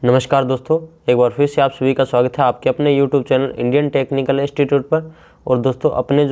नमस्कार दोस्तों, एक बार फिर से आप सभी का स्वागत है आपके अपने YouTube channel Indian technical institute पर। और दोस्तों अपने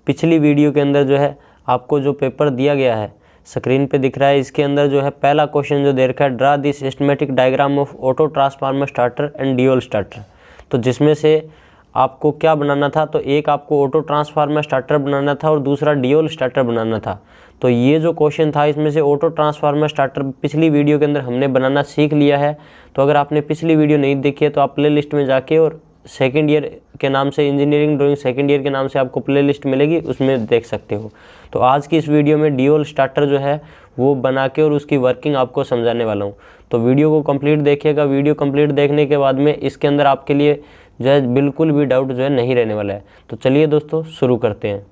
पिछली वीडियो के अंदर आपको जो पेपर दिया गया है स्क्रीन पे दिख रहा है, इसके अंदर पहला क्वेश्चन जो दे रखा है, draw this systematic diagram of auto transformer starter and dual starter. तो जिसमें से आपको क्या बनाना था, तो एक आपको ऑटो ट्रांसफार्मर स्टार्टर बनाना था और दूसरा ड्यूल स्टार्टर बनाना था। तो ये जो क्वेश्चन था इसमें से ऑटो ट्रांसफार्मर स्टार्टर पिछली वीडियो के अंदर हमने बनाना सीख लिया है। तो अगर आपने पिछली वीडियो नहीं देखी है तो आप प्ले लिस्ट में जाके और सेकेंड ईयर के नाम से, इंजीनियरिंग ड्राइंग सेकेंड ईयर के नाम से आपको प्ले लिस्ट मिलेगी, उसमें देख सकते हो। तो आज की इस वीडियो में ड्यूल स्टार्टर वो बना के और उसकी वर्किंग आपको समझाने वाला हूँ। तो वीडियो को कंप्लीट देखिएगा। वीडियो कंप्लीट देखने के बाद में इसके अंदर आपके लिए बिल्कुल भी डाउट नहीं रहने वाला है। तो चलिए दोस्तों शुरू करते हैं।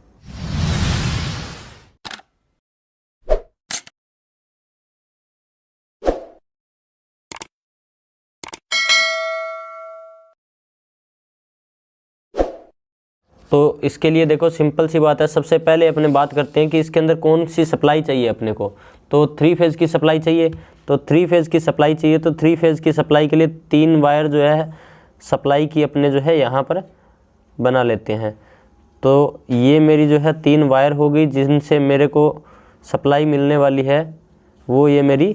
तो इसके लिए देखो सिंपल सी बात है, सबसे पहले अपने बात करते हैं कि इसके अंदर कौन सी सप्लाई चाहिए अपने को। तो 3 फेज़ की सप्लाई चाहिए। तो 3 फेज़ की सप्लाई चाहिए तो 3 फेज़ की सप्लाई के लिए 3 वायर सप्लाई की अपने यहाँ पर बना लेते हैं। तो ये मेरी 3 वायर हो गई जिनसे मेरे को सप्लाई मिलने वाली है, वो ये मेरी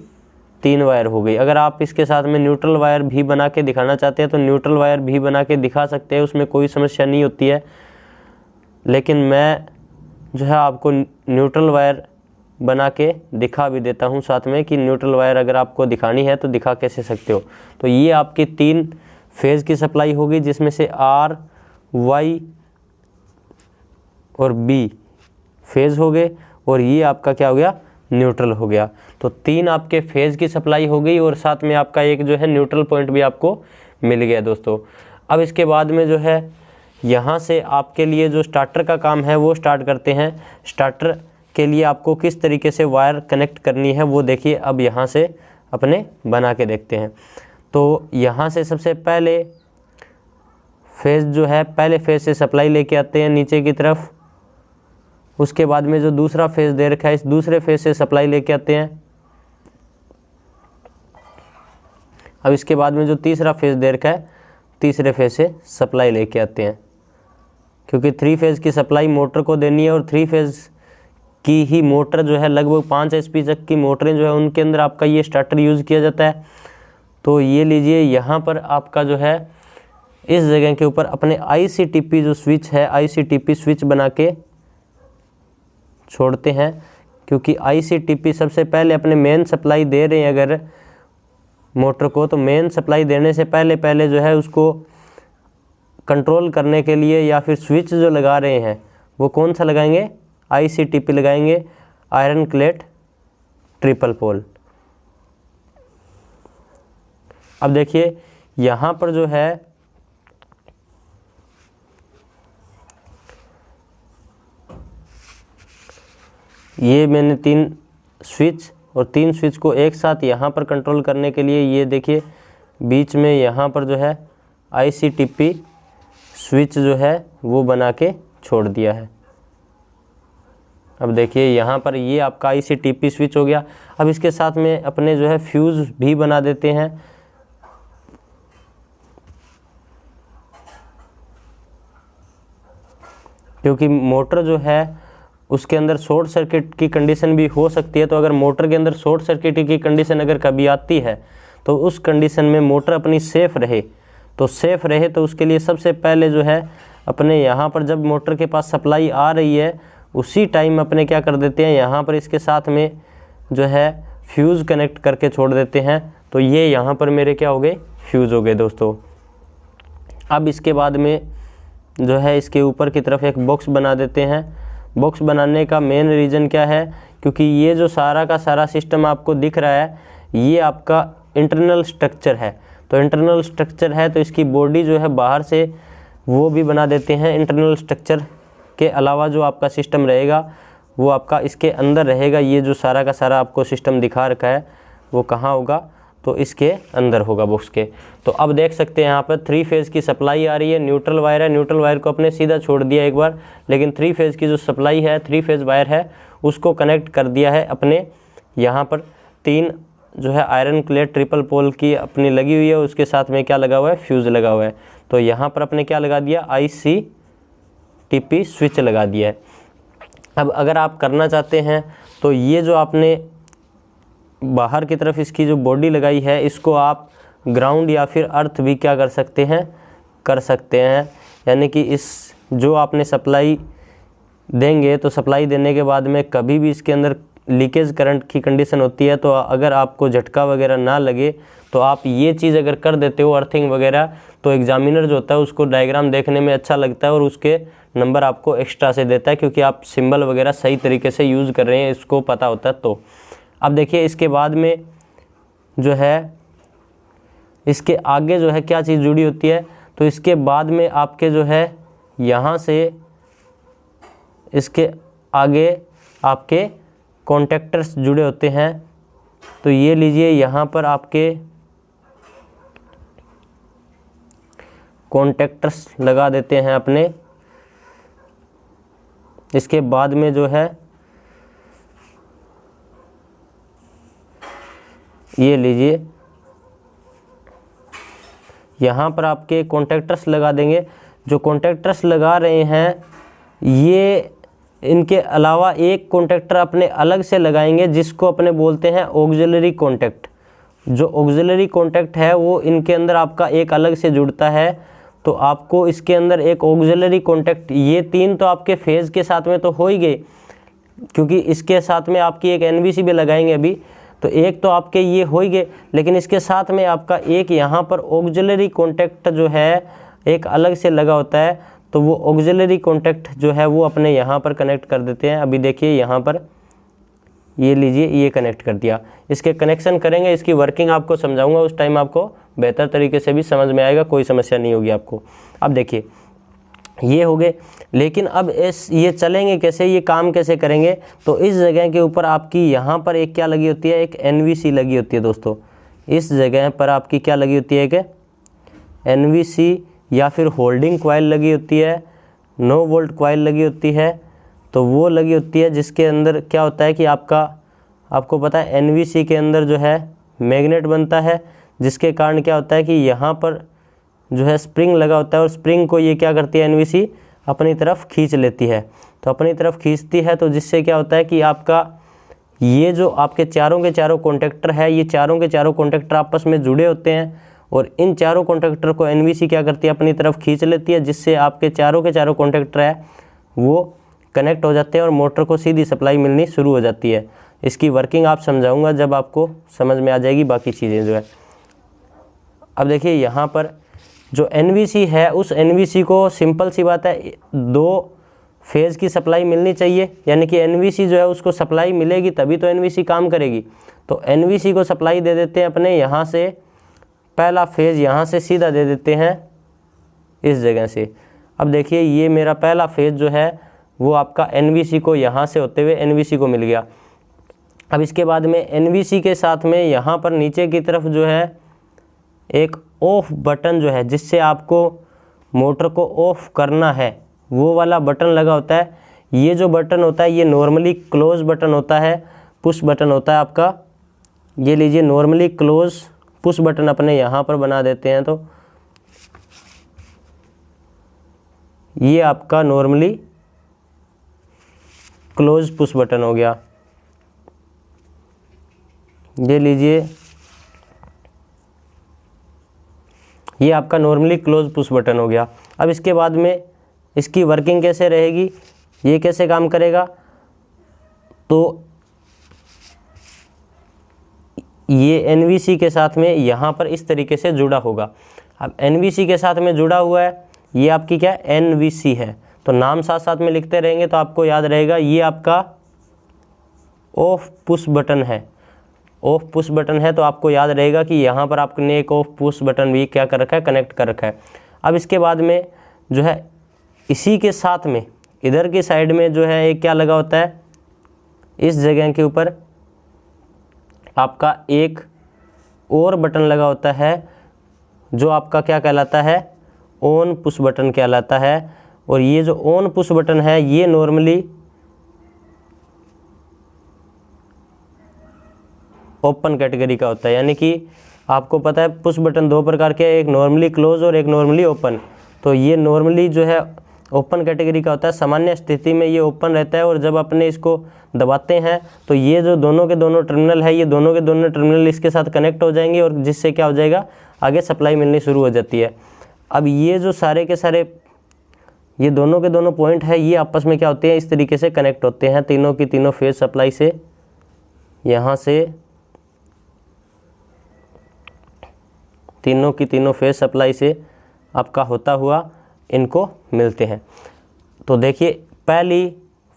3 वायर हो गई। अगर आप इसके साथ में न्यूट्रल वायर भी बना के दिखाना चाहते हैं तो न्यूट्रल वायर भी बना के दिखा सकते हैं, उसमें कोई समस्या नहीं होती है। लेकिन मैं आपको न्यूट्रल वायर बना के दिखा भी देता हूँ साथ में कि न्यूट्रल वायर अगर आपको दिखानी है तो दिखा कैसे सकते हो। तो ये आपकी 3 फेज़ की सप्लाई होगी जिसमें से R, Y और B फेज़ हो गए और ये आपका क्या हो गया, न्यूट्रल हो गया। तो 3 आपके फेज़ की सप्लाई हो गई और साथ में आपका एक न्यूट्रल पॉइंट भी आपको मिल गया दोस्तों। अब इसके बाद में यहाँ से आपके लिए जो स्टार्टर का काम है वो स्टार्ट करते हैं। स्टार्टर के लिए आपको किस तरीके से वायर कनेक्ट करनी है वो देखिए, अब यहाँ से अपने बना के देखते हैं। तो यहाँ से सबसे पहले फेज़ पहले फेज़ से सप्लाई लेके आते हैं नीचे की तरफ। उसके बाद में जो दूसरा फेज़ दे रखा है इस दूसरे फेज़ से सप्लाई लेके आते हैं। अब इसके बाद में जो तीसरा फेज़ दे रखा है तीसरे फेज़ से सप्लाई लेके आते हैं, क्योंकि 3 फेज़ की सप्लाई मोटर को देनी है और 3 फेज़ की ही मोटर लगभग 5 HP तक की मोटरें उनके अंदर आपका ये स्टार्टर यूज़ किया जाता है। तो ये लीजिए, यहाँ पर आपका इस जगह के ऊपर अपने ICTP जो स्विच है, ICTP स्विच बना के छोड़ते हैं, क्योंकि ICTP सबसे पहले अपने मेन सप्लाई दे रहे हैं अगर मोटर को, तो मेन सप्लाई देने से पहले उसको कंट्रोल करने के लिए या फिर स्विच जो लगा रहे हैं वो कौन सा लगाएंगे, ICTP लगाएंगे, आयरन क्लेट ट्रिपल पोल। अब देखिए यहाँ पर ये मैंने 3 स्विच और 3 स्विच को एक साथ यहाँ पर कंट्रोल करने के लिए ये देखिए बीच में यहाँ पर ICTP स्विच वो बना के छोड़ दिया है। अब देखिए यहाँ पर ये आपका ICTP स्विच हो गया। अब इसके साथ में अपने फ्यूज़ भी बना देते हैं। क्योंकि मोटर उसके अंदर शॉर्ट सर्किट की कंडीशन भी हो सकती है। तो अगर मोटर के अंदर शॉर्ट सर्किट की कंडीशन अगर कभी आती है तो उस कंडीशन में मोटर अपनी सेफ़ रहे, तो उसके लिए सबसे पहले अपने यहाँ पर जब मोटर के पास सप्लाई आ रही है उसी टाइम अपने क्या कर देते हैं, यहाँ पर इसके साथ में फ्यूज़ कनेक्ट करके छोड़ देते हैं। तो ये यहाँ पर मेरे क्या हो गए, फ्यूज़ हो गए दोस्तों। अब इसके बाद में इसके ऊपर की तरफ एक बॉक्स बना देते हैं। बॉक्स बनाने का मेन रीज़न क्या है, क्योंकि ये जो सारा का सारा सिस्टम आपको दिख रहा है ये आपका इंटरनल स्ट्रक्चर है। तो इंटरनल स्ट्रक्चर है तो इसकी बॉडी बाहर से वो भी बना देते हैं। इंटरनल स्ट्रक्चर के अलावा जो आपका सिस्टम रहेगा वो आपका इसके अंदर रहेगा। ये जो सारा का सारा आपको सिस्टम दिखा रखा है वो कहाँ होगा, तो इसके अंदर होगा बॉक्स के। तो अब देख सकते हैं यहाँ पर 3 फेज़ की सप्लाई आ रही है, न्यूट्रल वायर है। न्यूट्रल वायर को अपने सीधा छोड़ दिया एक बार, लेकिन 3 फेज़ की जो सप्लाई है, 3 फेज़ वायर है उसको कनेक्ट कर दिया है अपने यहाँ पर 3 जो है आयरन क्लेड ट्रिपल पोल की अपनी लगी हुई है, उसके साथ में क्या लगा हुआ है, फ्यूज़ लगा हुआ है। तो यहाँ पर अपने क्या लगा दिया, ICTP स्विच लगा दिया है। अब अगर आप करना चाहते हैं तो ये जो आपने बाहर की तरफ इसकी जो बॉडी लगाई है, इसको आप ग्राउंड या फिर अर्थ भी क्या कर सकते हैं, यानी कि इस जो आपने सप्लाई देंगे तो सप्लाई देने के बाद में कभी भी इसके अंदर लीकेज करंट की कंडीशन होती है, तो अगर आपको झटका वगैरह ना लगे तो आप ये चीज़ अगर कर देते हो अर्थिंग वगैरह, तो एग्जामिनर जो होता है उसको डायग्राम देखने में अच्छा लगता है और उसके नंबर आपको एक्स्ट्रा से देता है, क्योंकि आप सिंबल वगैरह सही तरीके से यूज़ कर रहे हैं, इसको पता होता है। तो अब देखिए इसके बाद में जो है, इसके आगे जो है क्या चीज़ जुड़ी होती है, तो इसके बाद में आपके जो है यहाँ से इसके आगे आपके कॉन्टेक्टर्स जुड़े होते हैं। तो ये लीजिए, यहाँ पर आपके कॉन्टेक्टर्स लगा देते हैं अपने। इसके बाद में जो है ये लीजिए, यहाँ पर आपके कॉन्टेक्टर्स लगा देंगे। जो कॉन्टेक्टर्स लगा रहे हैं ये इनके अलावा एक कॉन्टेक्टर अपने अलग से लगाएंगे, जिसको अपने बोलते हैं ऑक्सिलरी कॉन्टेक्ट। जो ऑक्सिलरी कॉन्टेक्ट है वो इनके अंदर आपका एक अलग से जुड़ता है। तो आपको इसके अंदर एक ऑक्सिलरी कॉन्टेक्ट, ये तीन तो आपके फेज़ के साथ में तो हो ही गए, क्योंकि इसके साथ में आपकी एक NVC भी लगाएंगे अभी, तो एक तो आपके ये हो ही गए, लेकिन इसके साथ में आपका एक यहाँ पर ऑक्सिलरी कॉन्टेक्ट जो है एक अलग से लगा होता है। तो वो ऑक्सिलरी कॉन्टेक्ट जो है वो अपने यहाँ पर कनेक्ट कर देते हैं। अभी देखिए यहाँ पर ये लीजिए, ये कनेक्ट कर दिया। इसके कनेक्शन करेंगे, इसकी वर्किंग आपको समझाऊंगा, उस टाइम आपको बेहतर तरीके से भी समझ में आएगा, कोई समस्या नहीं होगी आपको। अब देखिए ये हो गए, लेकिन अब ये चलेंगे कैसे, ये काम कैसे करेंगे। तो इस जगह के ऊपर आपकी यहाँ पर एक क्या लगी होती है, एक NVC लगी होती है दोस्तों। इस जगह पर आपकी क्या लगी होती है, कि NVC या फिर होल्डिंग कॉइल लगी होती है, 9 वोल्ट कॉइल लगी होती है। तो वो लगी होती है जिसके अंदर क्या होता है कि आपको पता है NVC के अंदर जो है मैग्नेट बनता है, जिसके कारण क्या होता है कि यहाँ पर जो है स्प्रिंग लगा होता है, और स्प्रिंग को ये क्या करती है NVC अपनी तरफ खींच लेती है। तो अपनी तरफ खींचती है, तो जिससे क्या होता है कि आपका ये जो आपके चारों के चारों कॉन्टेक्टर है, ये चारों के चारों कॉन्टेक्टर आपस में जुड़े होते हैं, और इन चारों कॉन्टेक्टर को NVC क्या करती है, अपनी तरफ खींच लेती है, जिससे आपके चारों के चारों कॉन्टेक्टर है वो कनेक्ट हो जाते हैं और मोटर को सीधी सप्लाई मिलनी शुरू हो जाती है। इसकी वर्किंग आप समझाऊंगा जब आपको समझ में आ जाएगी बाकी चीज़ें जो है। अब देखिए यहाँ पर जो NVC है, उस NVC को सिंपल सी बात है 2 फेज़ की सप्लाई मिलनी चाहिए, यानी कि NVC जो है उसको सप्लाई मिलेगी तभी तो NVC काम करेगी। तो NVC को सप्लाई दे देते हैं अपने यहाँ से, पहला फेज़ यहाँ से सीधा दे देते हैं इस जगह से। अब देखिए ये मेरा पहला फेज़ जो है वो आपका NVC को यहाँ से होते हुए NVC को मिल गया। अब इसके बाद में NVC के साथ में यहाँ पर नीचे की तरफ जो है एक ऑफ बटन जो है, जिससे आपको मोटर को ऑफ करना है, वो वाला बटन लगा होता है। ये जो बटन होता है ये नॉर्मली क्लोज बटन होता है, पुश बटन होता है आपका। ये लीजिए नॉर्मली क्लोज पुश बटन अपने यहाँ पर बना देते हैं। तो ये आपका नॉर्मली क्लोज पुश बटन हो गया। ये लीजिए, ये आपका नॉर्मली क्लोज पुश बटन हो गया। अब इसके बाद में इसकी वर्किंग कैसे रहेगी, ये कैसे काम करेगा, तो ये NVC के साथ में यहाँ पर इस तरीके से जुड़ा होगा। अब NVC के साथ में जुड़ा हुआ है, ये आपकी क्या NVC है, तो नाम साथ साथ में लिखते रहेंगे तो आपको याद रहेगा। ये आपका ऑफ पुश बटन है, ऑफ पुश बटन है, तो आपको याद रहेगा कि यहाँ पर आपने एक ऑफ पुश बटन भी क्या कर रखा है, कनेक्ट कर रखा है। अब इसके बाद में जो है इसी के साथ में इधर की साइड में जो है एक क्या लगा होता है, इस जगह के ऊपर आपका एक और बटन लगा होता है, जो आपका क्या कहलाता है, ऑन पुश बटन कहलाता है। और ये जो ऑन पुश बटन है ये नॉर्मली ओपन कैटेगरी का होता है। यानी कि आपको पता है पुश बटन दो प्रकार के, एक नॉर्मली क्लोज और एक नॉर्मली ओपन। तो ये नॉर्मली जो है ओपन कैटेगरी का होता है, सामान्य स्थिति में ये ओपन रहता है और जब अपने इसको दबाते हैं तो ये जो दोनों के दोनों टर्मिनल है, ये दोनों के दोनों टर्मिनल इसके साथ कनेक्ट हो जाएंगे और जिससे क्या हो जाएगा, आगे सप्लाई मिलनी शुरू हो जाती है। अब ये जो सारे के सारे ये दोनों के दोनों पॉइंट है, ये आपस में क्या होते हैं, इस तरीके से कनेक्ट होते हैं तीनों की तीनों फेज सप्लाई से। यहाँ से तीनों की तीनों फेज सप्लाई से आपका होता हुआ इनको मिलते हैं। तो देखिए पहली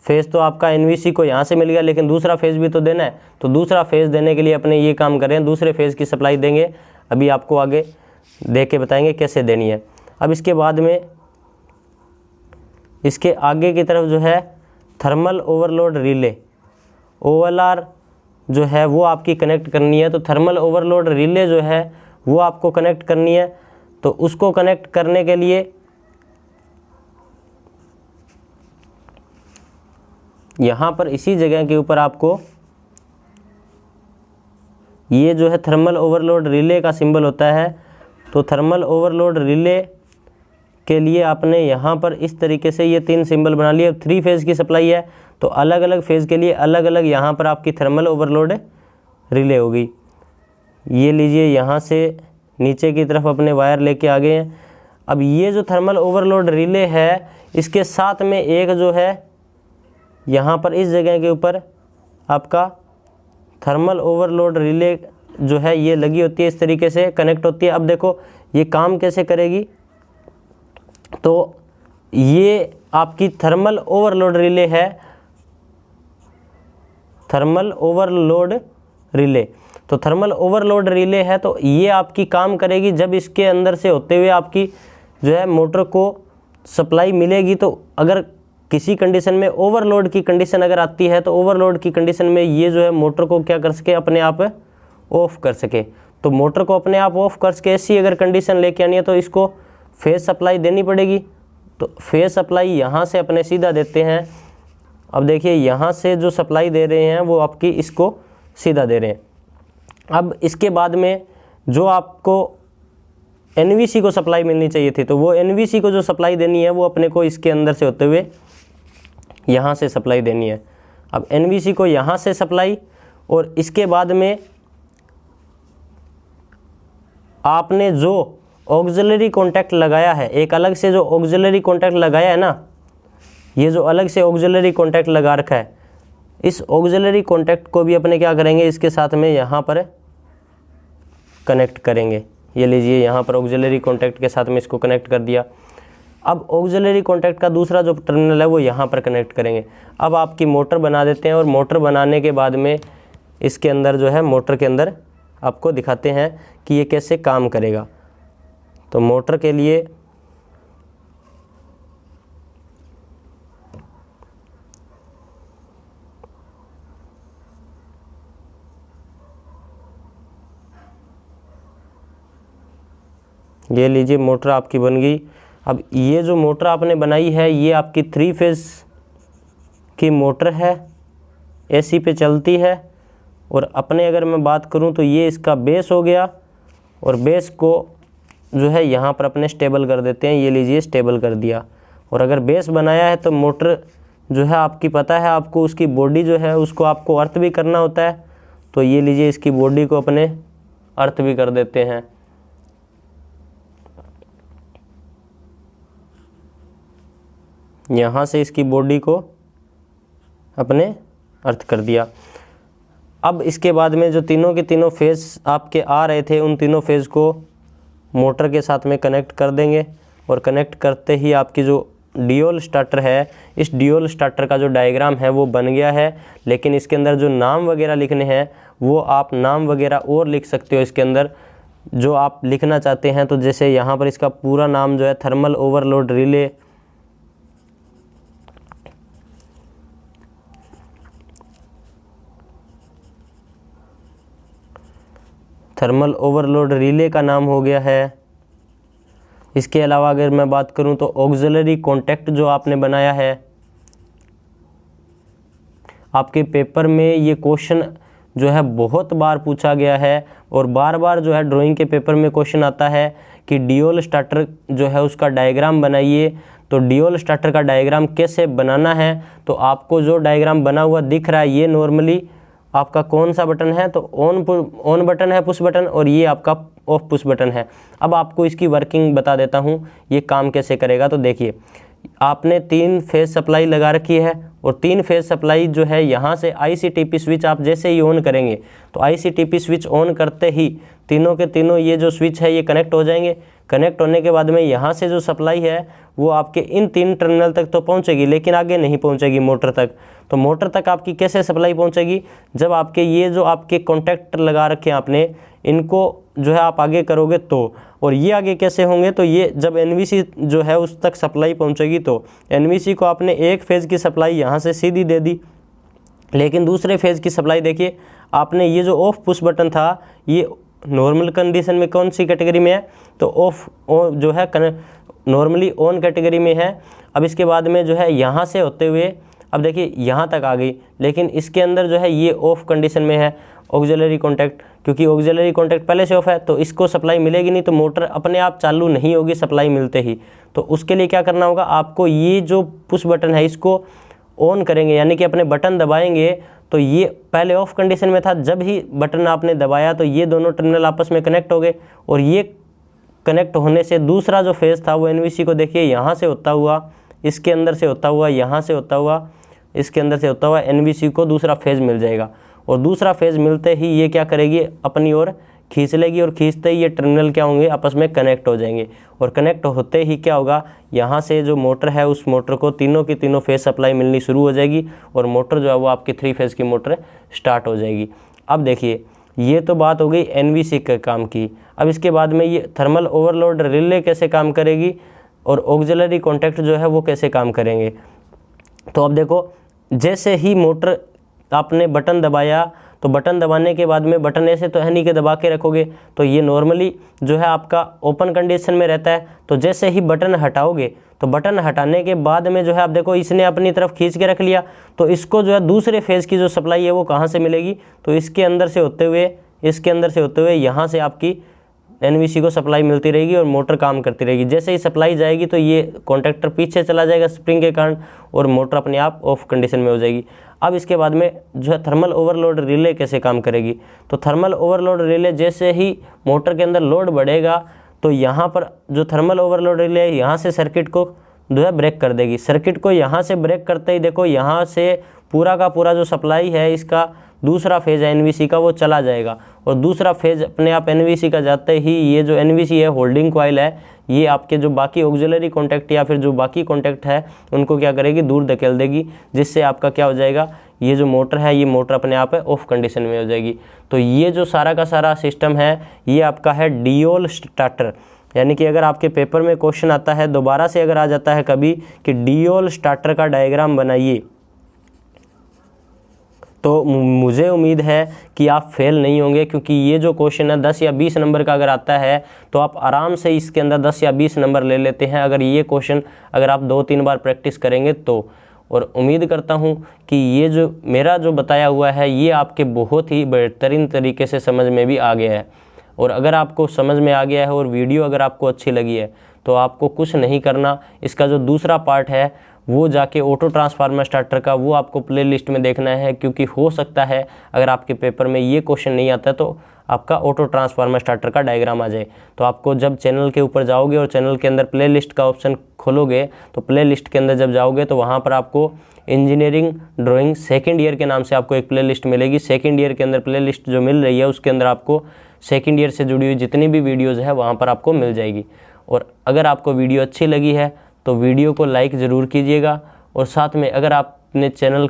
फेज़ तो आपका एनवीसी को यहाँ से मिल गया, लेकिन दूसरा फेज़ भी तो देना है। तो दूसरा फेज़ देने के लिए अपने ये काम करें, दूसरे फेज़ की सप्लाई देंगे। अभी आपको आगे दे के बताएंगे कैसे देनी है। अब इसके बाद में इसके आगे की तरफ जो है थर्मल ओवरलोड रिले OLR जो है वो आपकी कनेक्ट करनी है। तो थर्मल ओवरलोड रिले जो है वो आपको कनेक्ट करनी है। तो उसको कनेक्ट करने के लिए यहाँ पर इसी जगह के ऊपर आपको ये जो है थर्मल ओवरलोड रिले का सिंबल होता है। तो थर्मल ओवरलोड रिले के लिए आपने यहाँ पर इस तरीके से ये 3 सिंबल बना लिए। अब 3 फेज़ की सप्लाई है तो अलग अलग फेज़ के लिए अलग अलग यहाँ पर आपकी थर्मल ओवरलोड रिले होगी। ये लीजिए, यहाँ से नीचे की तरफ अपने वायर लेके आ गए हैं। अब ये जो थर्मल ओवरलोड रिले है इसके साथ में एक जो है यहाँ पर इस जगह के ऊपर आपका थर्मल ओवरलोड रिले जो है ये लगी होती है, इस तरीके से कनेक्ट होती है। अब देखो ये काम कैसे करेगी। तो ये आपकी थर्मल ओवरलोड रिले है, थर्मल ओवरलोड रिले। तो थर्मल ओवरलोड रिले है तो ये आपकी काम करेगी जब इसके अंदर से होते हुए आपकी जो है मोटर को सप्लाई मिलेगी। तो अगर किसी कंडीशन में ओवरलोड की कंडीशन अगर आती है तो ओवरलोड की कंडीशन में ये जो है मोटर को क्या कर सके, अपने आप ऑफ कर सके। तो मोटर को अपने आप ऑफ कर सके ऐसी अगर कंडीशन लेके आनी है तो इसको फेज सप्लाई देनी पड़ेगी। तो फेज सप्लाई यहाँ से अपने सीधा देते हैं। अब देखिए यहाँ से जो सप्लाई दे रहे हैं वो आपकी इसको सीधा दे रहे हैं। अब इसके बाद में जो आपको एनवीसी को सप्लाई मिलनी चाहिए थी तो वो एनवीसी को जो सप्लाई देनी है वो अपने को इसके अंदर से होते हुए यहाँ से सप्लाई देनी है। अब एनवीसी को यहाँ से सप्लाई, और इसके बाद में आपने जो ऑक्सिलरी कॉन्टैक्ट लगाया है, एक अलग से जो ऑक्सिलरी कॉन्टैक्ट लगाया है ना, ये जो अलग से ऑक्सिलरी कॉन्टैक्ट लगा रखा है, इस ऑक्सिलरी कॉन्टैक्ट को भी अपने क्या करेंगे, इसके साथ में यहाँ पर कनेक्ट करेंगे। ये लीजिए यहाँ पर ऑक्सिलरी कॉन्टैक्ट के साथ में इसको कनेक्ट कर दिया। अब ऑक्सिलरी कॉन्टैक्ट का दूसरा जो टर्मिनल है वो यहाँ पर कनेक्ट करेंगे। अब आपकी मोटर बना देते हैं और मोटर बनाने के बाद में इसके अंदर जो है मोटर के अंदर आपको दिखाते हैं कि ये कैसे काम करेगा। तो मोटर के लिए ये लीजिए मोटर आपकी बन गई। अब ये जो मोटर आपने बनाई है ये आपकी 3 फेज़ की मोटर है, एसी पे चलती है। और अपने अगर मैं बात करूं तो ये इसका बेस हो गया, और बेस को जो है यहाँ पर अपने स्टेबल कर देते हैं। ये लीजिए स्टेबल कर दिया। और अगर बेस बनाया है तो मोटर जो है आपकी पता है आपको, उसकी बॉडी जो है उसको आपको अर्थ भी करना होता है। तो ये लीजिए इसकी बॉडी को अपने अर्थ भी कर देते हैं। यहाँ से इसकी बॉडी को अपने अर्थ कर दिया। अब इसके बाद में जो तीनों के तीनों फेज़ आपके आ रहे थे उन तीनों फेज़ को मोटर के साथ में कनेक्ट कर देंगे। और कनेक्ट करते ही आपकी जो ड्यूल स्टार्टर है, इस ड्यूल स्टार्टर का जो डायग्राम है वो बन गया है। लेकिन इसके अंदर जो नाम वगैरह लिखने हैं वो आप नाम वगैरह और लिख सकते हो इसके अंदर जो आप लिखना चाहते हैं। तो जैसे यहाँ पर इसका पूरा नाम जो है thermal overload relay, thermal overload relay का नाम हो गया है। इसके अलावा अगर मैं बात करूं तो ऑक्सिलरी कॉन्टैक्ट जो आपने बनाया है, आपके पेपर में ये क्वेश्चन जो है बहुत बार पूछा गया है और बार बार जो है ड्राइंग के पेपर में क्वेश्चन आता है कि डियोल स्टार्टर जो है उसका डायग्राम बनाइए। तो डियोल स्टार्टर का डायग्राम कैसे बनाना है, तो आपको जो डायग्राम बना हुआ दिख रहा है ये नॉर्मली आपका कौन सा बटन है, तो ऑन बटन है, पुश बटन, और ये आपका ऑफ पुश बटन है। अब आपको इसकी वर्किंग बता देता हूँ ये काम कैसे करेगा। तो देखिए आपने 3 फेज सप्लाई लगा रखी है और 3 फेज सप्लाई जो है यहाँ से ICTP स्विच आप जैसे ही ऑन करेंगे तो ICTP स्विच ऑन करते ही तीनों के तीनों ये जो स्विच है ये कनेक्ट हो जाएंगे। कनेक्ट होने के बाद में यहाँ से जो सप्लाई है वो आपके इन 3 टर्मिनल तक तो पहुँचेगी लेकिन आगे नहीं पहुँचेगी मोटर तक। तो मोटर तक आपकी कैसे सप्लाई पहुँचेगी, जब आपके ये जो आपके कॉन्टैक्ट लगा रखे हैं आपने इनको जो है आप आगे करोगे तो, और ये आगे कैसे होंगे, तो ये जब NVC जो है उस तक सप्लाई पहुंचेगी तो NVC को आपने एक फेज़ की सप्लाई यहाँ से सीधी दे दी, लेकिन दूसरे फेज़ की सप्लाई देखिए आपने ये जो ऑफ पुश बटन था ये नॉर्मल कंडीशन में कौन सी कैटेगरी में है, तो ऑफ जो है नॉर्मली ऑन कैटेगरी में है। अब इसके बाद में जो है यहाँ से होते हुए अब देखिए यहाँ तक आ गई, लेकिन इसके अंदर जो है ये ऑफ कंडीशन में है ऑक्सिलरी कॉन्टैक्ट, क्योंकि ऑक्सिलरी कॉन्टैक्ट पहले से ऑफ है तो इसको सप्लाई मिलेगी नहीं, तो मोटर अपने आप चालू नहीं होगी सप्लाई मिलते ही। तो उसके लिए क्या करना होगा, आपको ये जो पुश बटन है इसको ऑन करेंगे, यानी कि अपने बटन दबाएंगे तो ये पहले ऑफ कंडीशन में था, जब ही बटन आपने दबाया तो ये दोनों टर्मिनल आपस में कनेक्ट हो गए, और ये कनेक्ट होने से दूसरा जो फेज़ था वो NVC को देखिए यहाँ से होता हुआ, इसके अंदर से होता हुआ, यहाँ से होता हुआ, इसके अंदर से होता हुआ NVC को दूसरा फेज़ मिल जाएगा। और दूसरा फेज़ मिलते ही ये क्या करेगी, अपनी ओर खींच लेगी, और खींचते ही ये टर्मिनल क्या होंगे, आपस में कनेक्ट हो जाएंगे। और कनेक्ट होते ही क्या होगा, यहाँ से जो मोटर है उस मोटर को तीनों की तीनों फेज़ सप्लाई मिलनी शुरू हो जाएगी और मोटर जो है वो आपकी 3 फेज़ की मोटर स्टार्ट हो जाएगी। अब देखिए ये तो बात हो गई NVC के काम की। अब इसके बाद में ये थर्मल ओवरलोड रिले कैसे काम करेगी और ऑक्सिलरी कॉन्टैक्ट जो है वो कैसे काम करेंगे। तो अब देखो जैसे ही मोटर आपने बटन दबाया तो बटन दबाने के बाद में बटन ऐसे तो है नहीं कि दबा के रखोगे, तो ये नॉर्मली जो है आपका ओपन कंडीशन में रहता है। तो जैसे ही बटन हटाओगे तो बटन हटाने के बाद में जो है आप देखो इसने अपनी तरफ खींच के रख लिया, तो इसको जो है दूसरे फेज़ की जो सप्लाई है वो कहाँ से मिलेगी, तो इसके अंदर से होते हुए, इसके अंदर से होते हुए यहाँ से आपकी NVC को सप्लाई मिलती रहेगी और मोटर काम करती रहेगी। जैसे ही सप्लाई जाएगी तो ये कॉन्टैक्टर पीछे चला जाएगा स्प्रिंग के कारण और मोटर अपने आप ऑफ कंडीशन में हो जाएगी। अब इसके बाद में जो है थर्मल ओवरलोड रिले कैसे काम करेगी, तो थर्मल ओवरलोड रिले जैसे ही मोटर के अंदर लोड बढ़ेगा तो यहाँ पर जो थर्मल ओवरलोड रिले है यहाँ से सर्किट को जो है ब्रेक कर देगी। सर्किट को यहाँ से ब्रेक करते ही देखो यहाँ से पूरा का पूरा जो सप्लाई है इसका दूसरा फेज़ है NVC का वो चला जाएगा, और दूसरा फेज़ अपने आप NVC का जाते ही ये जो NVC है होल्डिंग कॉइल है ये आपके जो बाकी ऑक्सिलरी कॉन्टैक्ट या फिर जो बाकी कॉन्टैक्ट है उनको क्या करेगी, दूर धकेल देगी, जिससे आपका क्या हो जाएगा, ये जो मोटर है ये मोटर अपने आप है ऑफ कंडीशन में हो जाएगी। तो ये जो सारा का सारा सिस्टम है ये आपका है डियोल स्टार्टर। यानी कि अगर आपके पेपर में क्वेश्चन आता है दोबारा से अगर आ जाता है कभी कि डियोल स्टार्टर का डायग्राम बनाइए, तो मुझे उम्मीद है कि आप फेल नहीं होंगे, क्योंकि ये जो क्वेश्चन है 10 या 20 नंबर का अगर आता है तो आप आराम से इसके अंदर 10 या 20 नंबर ले लेते हैं अगर ये क्वेश्चन अगर आप 2-3 बार प्रैक्टिस करेंगे तो। और उम्मीद करता हूँ कि ये जो मेरा जो बताया हुआ है ये आपके बहुत ही बेहतरीन तरीके से समझ में भी आ गया है। और अगर आपको समझ में आ गया है और वीडियो अगर आपको अच्छी लगी है तो आपको कुछ नहीं करना, इसका जो दूसरा पार्ट है वो जाके ऑटो ट्रांसफार्मर स्टार्टर का वो आपको प्लेलिस्ट में देखना है, क्योंकि हो सकता है अगर आपके पेपर में ये क्वेश्चन नहीं आता तो आपका ऑटो ट्रांसफार्मर स्टार्टर का डायग्राम आ जाए। तो आपको जब चैनल के ऊपर जाओगे और चैनल के अंदर प्लेलिस्ट का ऑप्शन खोलोगे तो प्लेलिस्ट के अंदर जब जाओगे तो वहाँ पर आपको इंजीनियरिंग ड्राइंग सेकेंड ईयर के नाम से आपको एक प्लेलिस्ट मिलेगी। सेकेंड ईयर के अंदर प्लेलिस्ट जो मिल रही है उसके अंदर आपको सेकेंड ईयर से जुड़ी हुई जितनी भी वीडियोज़ है वहाँ पर आपको मिल जाएगी। और अगर आपको वीडियो अच्छी लगी है तो वीडियो को लाइक ज़रूर कीजिएगा, और साथ में अगर आपने चैनल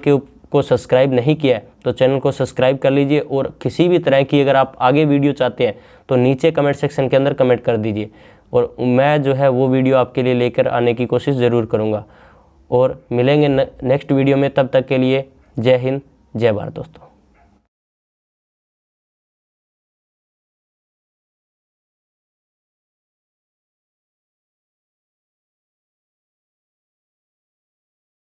को सब्सक्राइब नहीं किया है तो चैनल को सब्सक्राइब कर लीजिए। और किसी भी तरह की अगर आप आगे वीडियो चाहते हैं तो नीचे कमेंट सेक्शन के अंदर कमेंट कर दीजिए, और मैं जो है वो वीडियो आपके लिए लेकर आने की कोशिश ज़रूर करूँगा। और मिलेंगे नेक्स्ट वीडियो में, तब तक के लिए जय हिंद जय भारत दोस्तों।